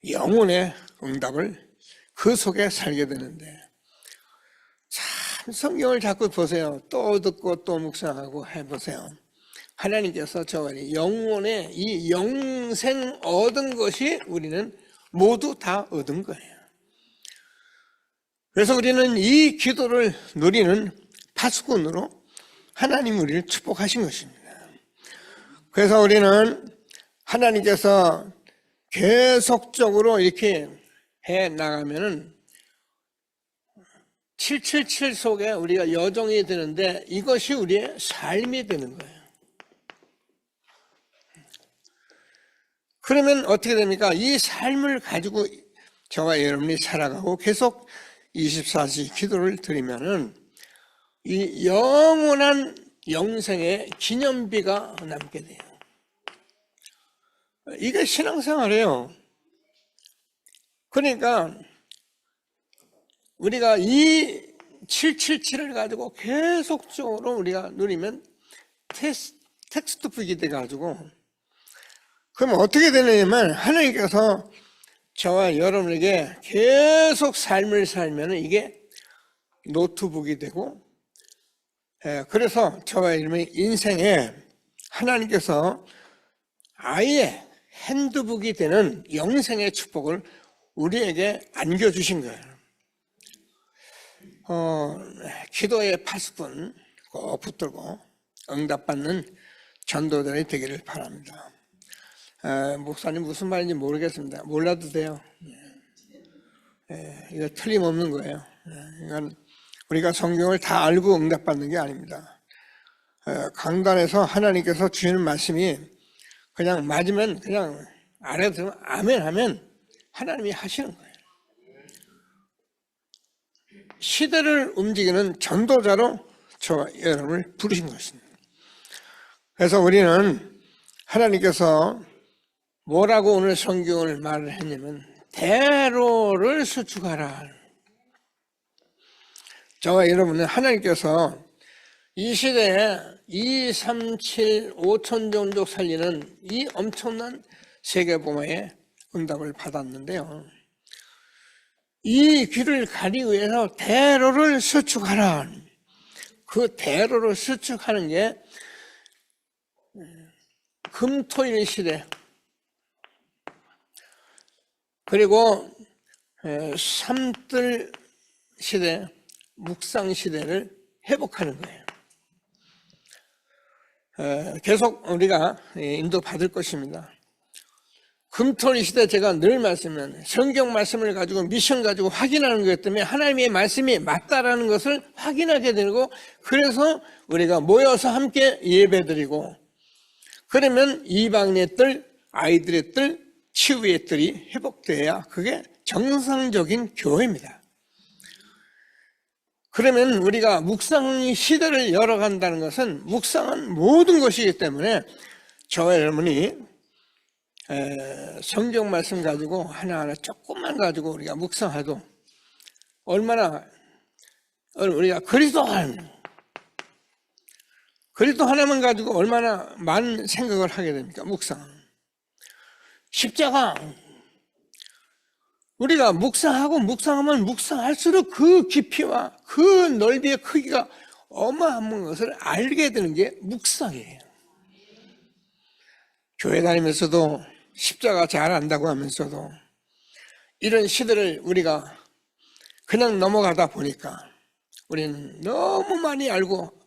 영혼의 응답을 그 속에 살게 되는데, 참 성경을 자꾸 보세요. 또 듣고 또 묵상하고 해보세요. 하나님께서 저와 영혼의 이 영생 얻은 것이 우리는 모두 다 얻은 거예요. 그래서 우리는 이 기도를 누리는 파수꾼으로 하나님 우리를 축복하신 것입니다. 그래서 우리는 하나님께서 계속적으로 이렇게 해 나가면은 777 속에 우리가 여정이 되는데 이것이 우리의 삶이 되는 거예요. 그러면 어떻게 됩니까? 이 삶을 가지고 저와 여러분이 살아가고 계속 24시 기도를 드리면은 이 영원한 영생의 기념비가 남게 돼요. 이게 신앙생활이에요. 그러니까 우리가 이 777을 가지고 계속적으로 우리가 누리면 텍스트북이 돼가지고, 그럼 어떻게 되느냐면 하나님께서 저와 여러분에게 계속 삶을 살면 이게 노트북이 되고, 그래서 저와 여러분의 인생에 하나님께서 아예 핸드북이 되는 영생의 축복을 우리에게 안겨주신 거예요. 기도의 80분 꼭 붙들고 응답받는 전도자들이 되기를 바랍니다. 목사님 무슨 말인지 모르겠습니다. 몰라도 돼요. 이거 틀림없는 거예요. 이건 우리가 성경을 다 알고 응답받는 게 아닙니다. 강단에서 하나님께서 주시는 말씀이 그냥 맞으면 그냥 알아들으면 아멘 하면 하나님이 하시는 거예요. 시대를 움직이는 전도자로 저와 여러분을 부르신 것입니다. 그래서 우리는 하나님께서 뭐라고 오늘 성경을 말을 했냐면 대로를 수축하라. 저와 여러분은 하나님께서 이 시대에 2, 3, 7, 5천 종족 살리는 이 엄청난 세계복음의 응답을 받았는데요. 이 길을 가기 위해서 대로를 수축하라. 그 대로를 수축하는 게 금토일 시대 그리고 삼들 시대, 묵상 시대를 회복하는 거예요. 계속 우리가 인도받을 것입니다. 금토일 시대 제가 늘 말씀하는 성경 말씀을 가지고 미션 가지고 확인하는 것 때문에 하나님의 말씀이 맞다라는 것을 확인하게 되고 그래서 우리가 모여서 함께 예배드리고 그러면 이방인의 뜰, 아이들의 뜰, 치유의 뜰이 회복돼야 그게 정상적인 교회입니다. 그러면 우리가 묵상 시대를 열어간다는 것은 묵상은 모든 것이기 때문에 저와 여러분이 성경 말씀 가지고 하나하나 조금만 가지고 우리가 묵상해도 얼마나 우리가 그리스도 하나만 가지고 얼마나 많은 생각을 하게 됩니까? 묵상. 십자가. 우리가 묵상하면 묵상할수록 그 깊이와 그 넓이의 크기가 어마어마한 것을 알게 되는 게 묵상이에요. 교회 다니면서도 십자가 잘 안다고 하면서도 이런 시대를 우리가 그냥 넘어가다 보니까 우리는 너무 많이 알고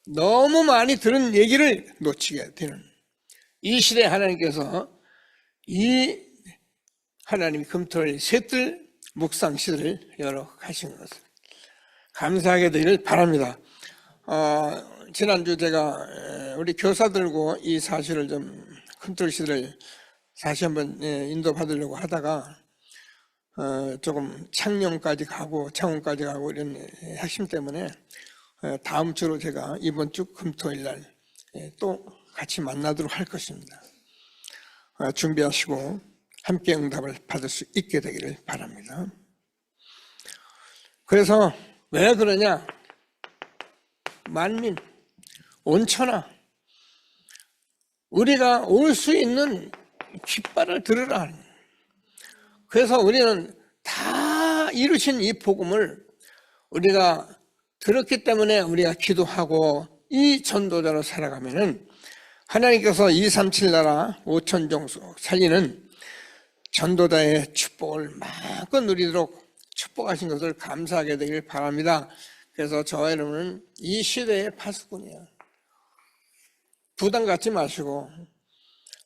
너무 많이 들은 얘기를 놓치게 되는 이 시대에 하나님께서 이 하나님이 금토일 셋들 묵상 시대를 열어 가신 것을 감사하게 되기를 바랍니다. 지난주 제가 우리 교사들고 이 사실을 좀 금토일 시대를 다시 한번 인도받으려고 하다가 조금 창녕까지 가고 창원까지 가고 이런 핵심 때문에 다음 주로 제가 이번 주 금토일 날 또 같이 만나도록 할 것입니다. 준비하시고 함께 응답을 받을 수 있게 되기를 바랍니다. 그래서 왜 그러냐? 만민, 온천하 우리가 올 수 있는 깃발을 들으라. 그래서 우리는 다 이루신 이 복음을 우리가 들었기 때문에 우리가 기도하고 이 전도자로 살아가면은 하나님께서 237 나라 5천 종족 살리는 전도자의 축복을 마음껏 누리도록 축복하신 것을 감사하게 되길 바랍니다. 그래서 저와 여러분은 이 시대의 파수꾼이에요. 부담 갖지 마시고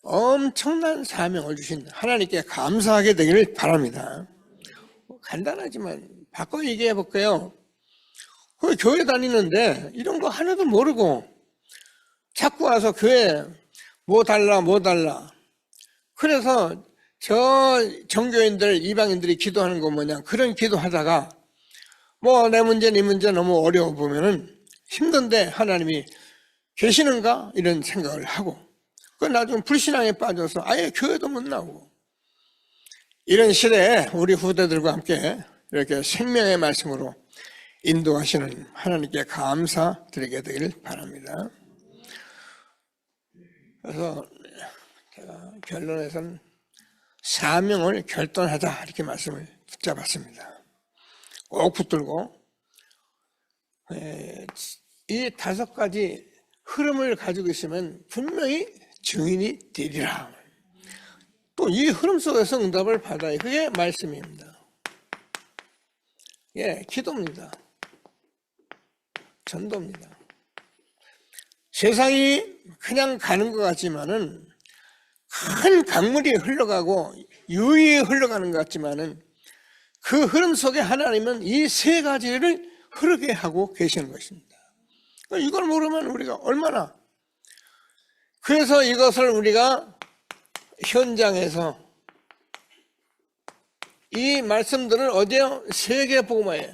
엄청난 사명을 주신 하나님께 감사하게 되기를 바랍니다. 간단하지만 바꿔 얘기해 볼게요. 그 교회 다니는데 이런 거 하나도 모르고 자꾸 와서 교회 뭐 달라 그래서 저 정교인들 이방인들이 기도하는 거 뭐냐 그런 기도하다가 뭐 내 문제 네 문제 너무 어려워 보면은 힘든데 하나님이 계시는가 이런 생각을 하고 그 나중에 불신앙에 빠져서 아예 교회도 못 나오고 이런 시대에 우리 후대들과 함께 이렇게 생명의 말씀으로 인도하시는 하나님께 감사드리게 되길 바랍니다. 그래서 제가 결론에서는 사명을 결단하자 이렇게 말씀을 붙잡았습니다. 꼭 붙들고 이 5가지 흐름을 가지고 있으면 분명히 증인이 되리라. 또 이 흐름 속에서 응답을 받아야 그게 말씀입니다. 예, 기도입니다. 전도입니다. 세상이 그냥 가는 것 같지만은 큰 강물이 흘러가고 유유히 흘러가는 것 같지만은 그 흐름 속에 하나님은 이 3가지를 흐르게 하고 계시는 것입니다. 이걸 모르면 우리가 얼마나, 그래서 이것을 우리가 현장에서 이 말씀들을 어디에 세계복음화에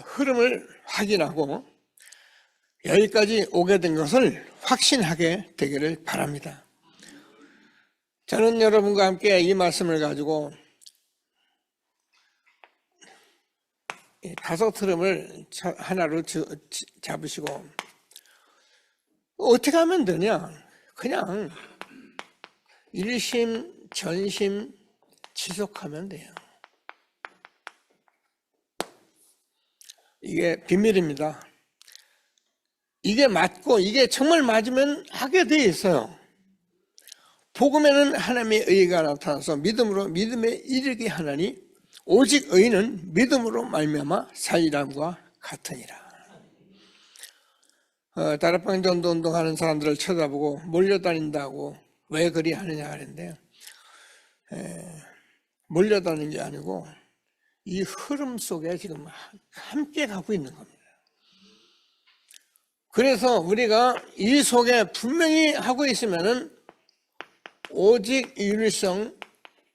흐름을 확인하고 여기까지 오게 된 것을 확신하게 되기를 바랍니다. 저는 여러분과 함께 이 말씀을 가지고 5 흐름을 하나로 잡으시고 어떻게 하면 되냐? 그냥 일심, 전심 지속하면 돼요. 이게 비밀입니다. 이게 맞고 이게 정말 맞으면 하게 돼 있어요. 복음에는 하나님의 의가 나타나서 믿음으로 믿음에 이르게 하나니 오직 의는 믿음으로 말미암아 살리람과 같으니라. 다락방 전도 운동하는 사람들을 쳐다보고 몰려다닌다고 왜 그리 하느냐 하는데 몰려다니는 게 아니고 이 흐름 속에 지금 함께 가고 있는 겁니다. 그래서 우리가 이 속에 분명히 하고 있으면은 오직 유일성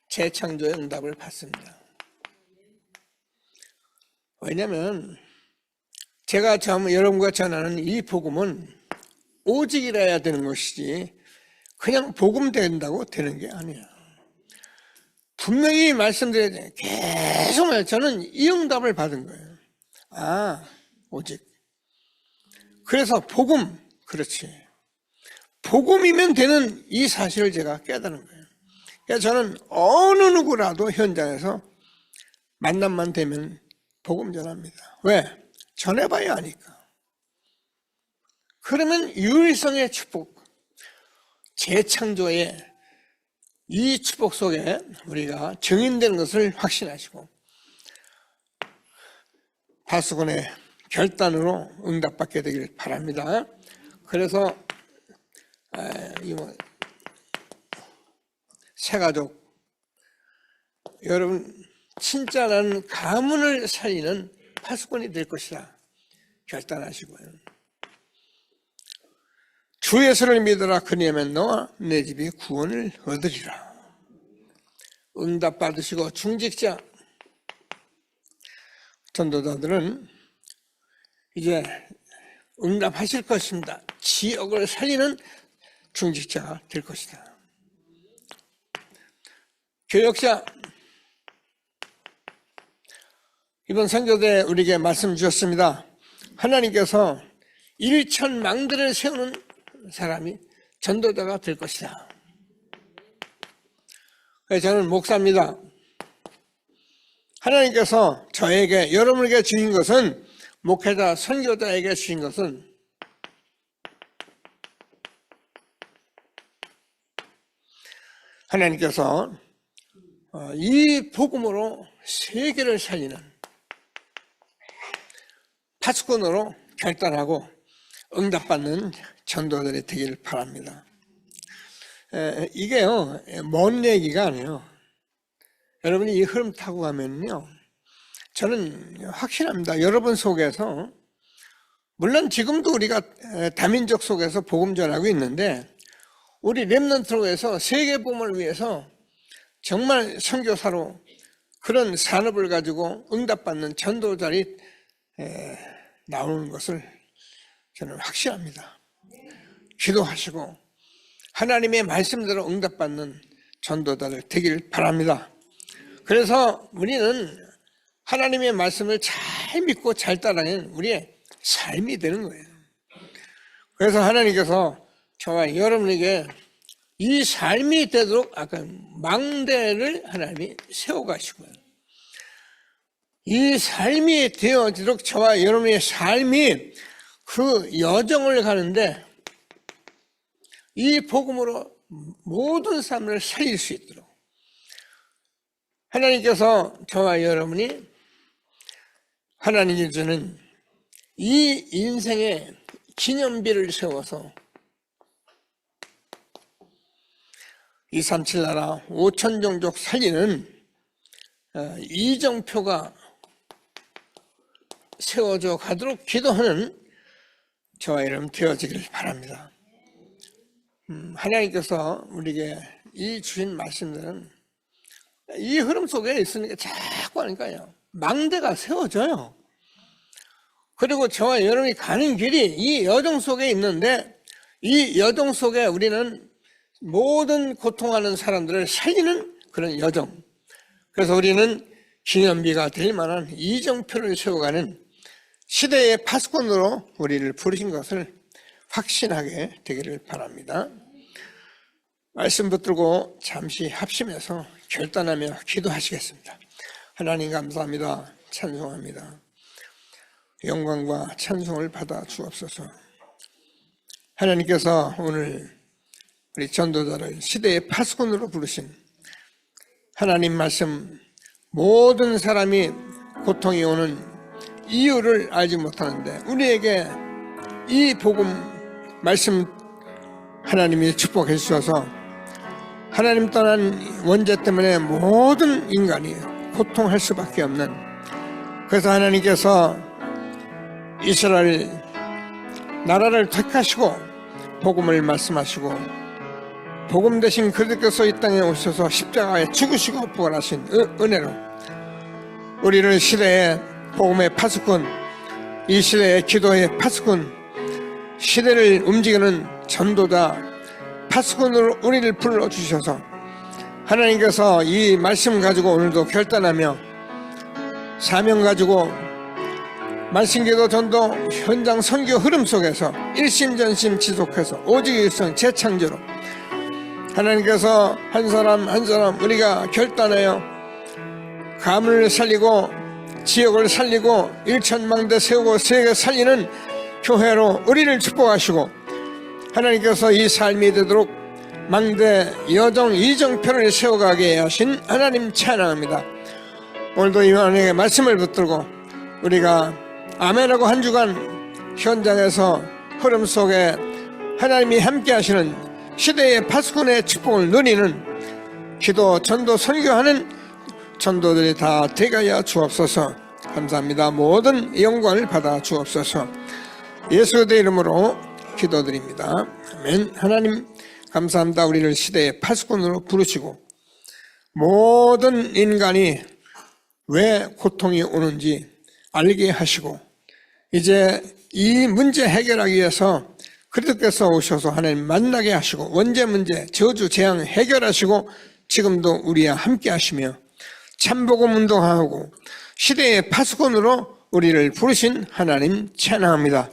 재창조의 응답을 받습니다. 왜냐하면 제가 여러분과 전하는 이 복음은 오직이라야 되는 것이지 그냥 복음 된다고 되는 게 아니야. 분명히 말씀드려야 돼. 계속 저는 이 응답을 받은 거예요. 아, 오직. 그래서 복음, 그렇지. 복음이면 되는 이 사실을 제가 깨달은 거예요. 그래서 저는 어느 누구라도 현장에서 만남만 되면 복음 전합니다. 왜? 전해봐야 하니까. 그러면 유일성의 축복, 재창조의 이 축복 속에 우리가 증인되는 것을 확신하시고 파수꾼의 결단으로 응답받게 되길 바랍니다. 그래서 새가족 여러분 진짜는 가문을 살리는 파수꾼이 될 것이다 결단하시고요. 주 예수를 믿으라. 그리하면 너와 내 집이 구원을 얻으리라. 응답 받으시고 중직자 전도자들은 이제 응답하실 것입니다. 지역을 살리는 중직자가 될 것이다. 교역자 이번 선교대 우리에게 말씀 주셨습니다. 하나님께서 1,000망대를 세우는 사람이 전도자가 될 것이다. 그래서 저는 목사입니다. 하나님께서 저에게 여러분에게 주신 것은 목회자 선교자에게 주신 것은 하나님께서 이 복음으로 세계를 살리는 파수꾼으로 결단하고 응답받는 전도들이 되기를 바랍니다. 이게요, 먼 얘기가 아니에요. 여러분이 이 흐름 타고 가면요, 저는 확신합니다. 여러분 속에서, 물론 지금도 우리가 다민족 속에서 복음 전하고 있는데, 우리 렘넌트로 해서 세계복음을 위해서 정말 선교사로 그런 산업을 가지고 응답받는 전도자들이 나오는 것을 저는 확신합니다. 기도하시고 하나님의 말씀대로 응답받는 전도자들 되길 바랍니다. 그래서 우리는 하나님의 말씀을 잘 믿고 잘 따르는 우리의 삶이 되는 거예요. 그래서 하나님께서 저와 여러분에게 이 삶이 되도록 아까 망대를 하나님이 세워가시고요. 이 삶이 되어지도록 저와 여러분의 삶이 그 여정을 가는데 이 복음으로 모든 삶을 살릴 수 있도록 하나님께서 저와 여러분이 하나님이 주는 이 인생의 기념비를 세워서 237 나라 5천 종족 살리는 이정표가 세워져 가도록 기도하는 저와 여러분 되어지기를 바랍니다. 하나님께서 우리에게 이 주신 말씀들은 이 흐름 속에 있으니까 자꾸 하니까요. 망대가 세워져요. 그리고 저와 여러분이 가는 길이 이 여정 속에 있는데 이 여정 속에 우리는 모든 고통하는 사람들을 살리는 그런 여정. 그래서 우리는 기념비가 될 만한 이정표를 세워가는 시대의 파수꾼으로 우리를 부르신 것을 확신하게 되기를 바랍니다. 말씀 붙들고 잠시 합심해서 결단하며 기도하시겠습니다. 하나님 감사합니다. 찬송합니다. 영광과 찬송을 받아 주옵소서. 하나님께서 오늘 우리 전도자를 시대의 파수꾼으로 부르신 하나님 말씀, 모든 사람이 고통이 오는 이유를 알지 못하는데 우리에게 이 복음 말씀 하나님이 축복해 주셔서 하나님 떠난 원죄 때문에 모든 인간이 고통할 수밖에 없는, 그래서 하나님께서 이스라엘 나라를 택하시고 복음을 말씀하시고 복음 대신 그리스도께서 이 땅에 오셔서 십자가에 죽으시고 부활하신 은혜로 우리를 시대의 복음의 파수꾼, 이 시대의 기도의 파수꾼, 시대를 움직이는 전도자 파수꾼으로 우리를 불러주셔서 하나님께서 이 말씀 가지고 오늘도 결단하며 사명 가지고 말씀기도 전도 현장 선교 흐름 속에서 일심전심 지속해서 오직 일성 재창조로 하나님께서 한 사람 한 사람 우리가 결단하여 가문을 살리고 지역을 살리고 일천망대 세우고 세계 살리는 교회로 우리를 축복하시고 하나님께서 이 삶이 되도록 망대 여정 이정표를 세워가게 하신 하나님 찬양합니다. 오늘도 이 하나님의 말씀을 붙들고 우리가 아멘하고 한 주간 현장에서 흐름 속에 하나님이 함께 하시는 시대의 파수꾼의 축복을 누리는 기도, 전도, 선교하는 전도들이 다 되가야 주옵소서. 감사합니다. 모든 영광을 받아 주옵소서. 예수 그리스도의 이름으로 기도드립니다. 아멘. 하나님 감사합니다. 우리를 시대의 파수꾼으로 부르시고 모든 인간이 왜 고통이 오는지 알게 하시고 이제 이 문제 해결하기 위해서 그리스도께서 오셔서 하나님 만나게 하시고 원죄 문제, 저주, 재앙 해결하시고 지금도 우리와 함께 하시며 참복음 운동하고 시대의 파수꾼으로 우리를 부르신 하나님 찬양합니다.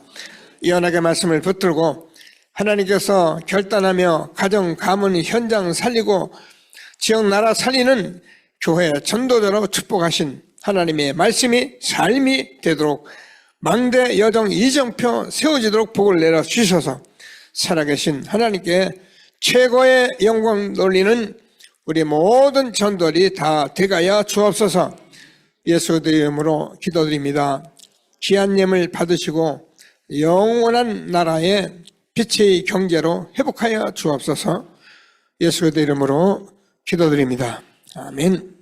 연하게 말씀을 붙들고 하나님께서 결단하며 가정, 가문, 현장 살리고 지역, 나라 살리는 교회 전도자로 축복하신 하나님의 말씀이 삶이 되도록 망대 여정 이정표 세워지도록 복을 내려 주셔서 살아계신 하나님께 최고의 영광 돌리는 우리 모든 전도들이 다 되가야 주옵소서. 예수 그리스도의 이름으로 기도드립니다. 귀한 예물 받으시고 영원한 나라의 빛의 경제로 회복하여 주옵소서. 예수 그리스도의 이름으로 기도드립니다. 아멘.